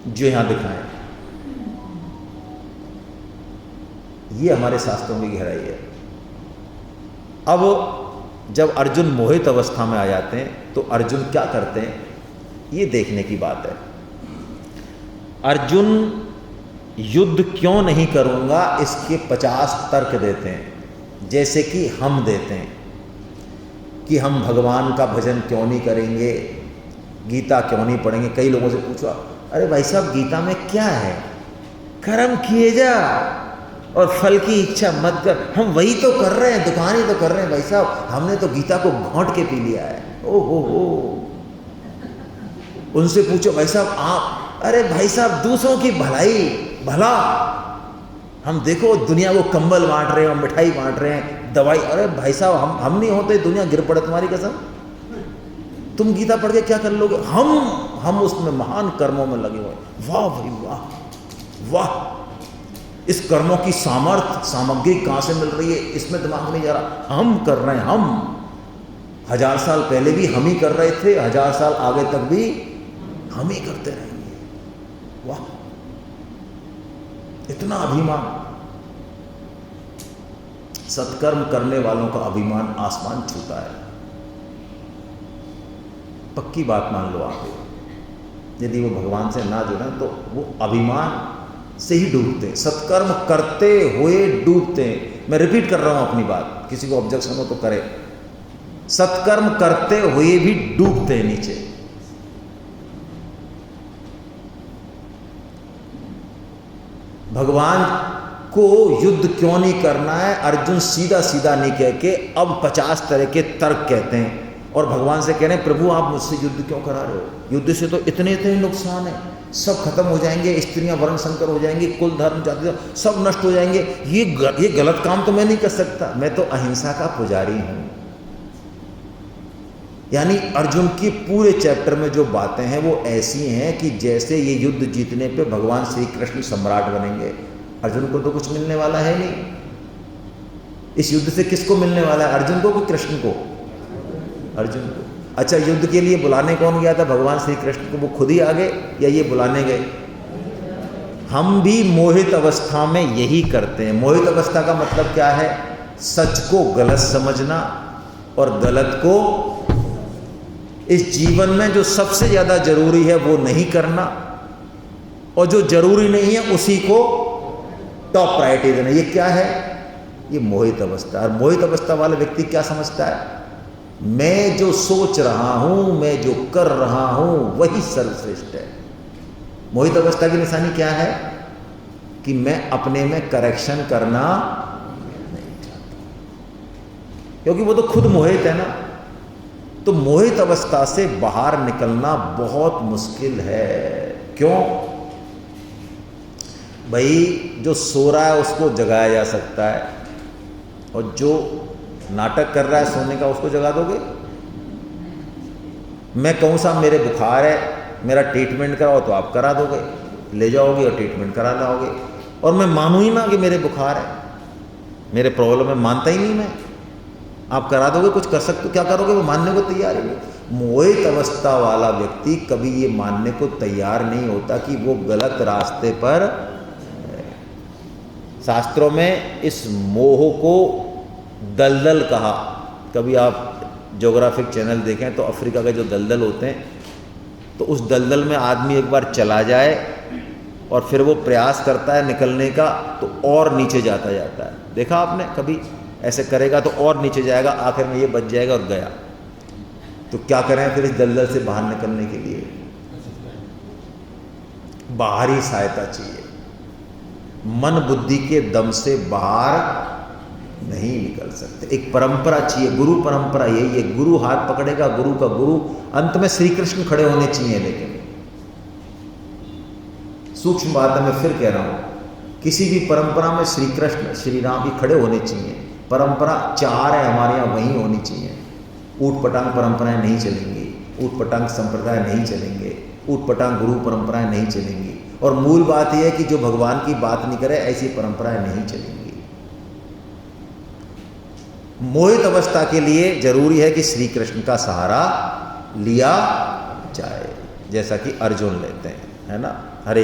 जो यहां दिखाए, ये हमारे शास्त्रों की गहराई है। अब जब अर्जुन मोहित अवस्था में आ जाते हैं तो अर्जुन क्या करते हैं, ये देखने की बात है। अर्जुन युद्ध क्यों नहीं करूंगा इसके 50 तर्क देते हैं, जैसे कि हम देते हैं कि हम भगवान का भजन क्यों नहीं करेंगे, गीता क्यों नहीं पढ़ेंगे। कई लोगों से पूछा, अरे भाई साहब गीता में क्या है, कर्म किए जा और फल की इच्छा मत कर। हम वही तो कर रहे हैं, दुकान ही तो कर रहे हैं भाई साहब, हमने तो गीता को घोंट के पी लिया है। ओ हो। उनसे पूछो भाई साहब आप, अरे भाई साहब दूसरों की भलाई, भला, हम देखो दुनिया को कंबल बांट रहे हैं, मिठाई बांट रहे हैं, दवाई। अरे भाई साहब हम नहीं होते दुनिया गिर पड़े तुम्हारी कसम। तुम गीता पढ़ के क्या कर लोगे? हम उसमें महान कर्मों में लगे हुए। वाह भाई वाह, वाह। इस कर्मों की सामग्री कहां से मिल रही है, इसमें दिमाग नहीं जा रहा। हम कर रहे हैं, हम 1000 साल पहले भी हम ही कर रहे थे, 1000 साल आगे तक भी हम ही करते रहेंगे। वाह, इतना अभिमान। सत्कर्म करने वालों का अभिमान आसमान छूता है। पक्की बात मान लो आप, यदि वो भगवान से ना जुड़े तो वो अभिमान से ही डूबते हैं। सत्कर्म करते हुए डूबते हैं। मैं रिपीट कर रहा हूं अपनी बात, किसी को ऑब्जेक्शन हो तो करे। सत्कर्म करते हुए भी डूबते हैं नीचे। भगवान को युद्ध क्यों नहीं करना है, अर्जुन सीधा सीधा नहीं कह के अब 50 तरह के तर्क कहते हैं। और भगवान से कह रहे हैं प्रभु आप मुझसे युद्ध क्यों करा रहे हो, युद्ध से तो इतने इतने नुकसान है, सब खत्म हो जाएंगे, स्त्रियां वर्ण संकर हो जाएंगी, कुल धर्म जाति सब नष्ट हो जाएंगे, ये गलत काम तो मैं नहीं कर सकता, मैं तो अहिंसा का पुजारी हूं। यानी अर्जुन की पूरे चैप्टर में जो बातें हैं वो ऐसी हैं कि जैसे ये युद्ध जीतने पे भगवान श्री कृष्ण सम्राट बनेंगे। अर्जुन को तो कुछ मिलने वाला है नहीं, इस युद्ध से किसको मिलने वाला है, अर्जुन को कि कृष्ण को? अर्जुन को। अच्छा, युद्ध के लिए बुलाने कौन गया था? भगवान श्री कृष्ण को। वो खुद ही आ गए या ये बुलाने गए? हम भी मोहित अवस्था में यही करते हैं। मोहित अवस्था का मतलब क्या है? सच को गलत समझना और गलत को, इस जीवन में जो सबसे ज्यादा जरूरी है वो नहीं करना और जो जरूरी नहीं है उसी को टॉप प्रायोरिटी देना। ये क्या है? ये मोहित अवस्था। और मोहित अवस्था वाला व्यक्ति क्या समझता है? मैं जो सोच रहा हूं, मैं जो कर रहा हूं वही सर्वश्रेष्ठ है। मोहित अवस्था की निशानी क्या है? कि मैं अपने में करेक्शन करना नहीं चाहता, क्योंकि वो तो खुद मोहित है ना। तो मोहित अवस्था से बाहर निकलना बहुत मुश्किल है। क्यों भाई? जो सो रहा है उसको जगाया जा सकता है और जो नाटक कर रहा है सोने का उसको जगा दोगे? मैं कहूँ साहब मेरे बुखार है, मेरा ट्रीटमेंट कराओ, तो आप करा दोगे, ले जाओगे और ट्रीटमेंट करा लाओगे। और मैं मानूँ ही ना कि मेरे बुखार है, मेरे प्रॉब्लम है, मानता ही नहीं मैं, आप करा दोगे, कुछ कर सकते हो, क्या करोगे? वो मानने को तैयार है। मोहित अवस्था वाला व्यक्ति कभी ये मानने को तैयार नहीं होता कि वो गलत रास्ते पर है। शास्त्रों में इस मोह को दलदल कहा। कभी आप ज्योग्राफिक चैनल देखें तो अफ्रीका के जो दलदल होते हैं, तो उस दलदल में आदमी एक बार चला जाए और फिर वो प्रयास करता है निकलने का, तो और नीचे जाता जाता है। देखा आपने? कभी ऐसे करेगा तो और नीचे जाएगा, आखिर में ये बच जाएगा और गया। तो क्या करें फिर इस दलदल से बाहर निकलने के लिए? बाहरी सहायता चाहिए। मन बुद्धि के दम से बाहर नहीं निकल सकते। एक परंपरा चाहिए, गुरु परंपरा यही है। गुरु हाथ पकड़ेगा, गुरु का गुरु, अंत में श्री कृष्ण खड़े होने चाहिए। लेकिन सूक्ष्म बात है, मैं फिर कह रहा हूं, किसी भी परंपरा में श्री कृष्ण श्री राम भी खड़े होने चाहिए। परंपरा चार है हमारे यहाँ, वही होनी चाहिए। ऊट पटांग परंपराएं नहीं चलेंगी, ऊट पटांग संप्रदाय नहीं चलेंगे, ऊट पटांग गुरु परंपराएं नहीं चलेंगी। और मूल बात यह है कि जो भगवान की बात नहीं करे ऐसी परंपराएं नहीं चलेंगी। मोहित अवस्था के लिए जरूरी है कि श्री कृष्ण का सहारा लिया जाए, जैसा कि अर्जुन लेते हैं, है ना।